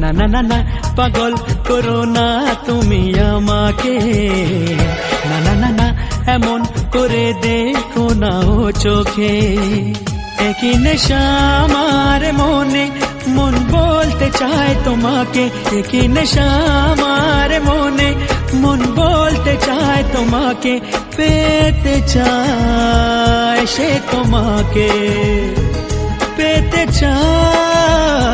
না না না না পাগল করো না তুমি আমাকে, না না না না এমন করে দেখো না ও চোখে। একই নেশা আমার মনে, মন বলতে চায় তোমাকে, একই নেশা আমার মনে, মন বলতে চায় তোমাকে, পেতে চায় সে তোমাকে, পেতে চায়।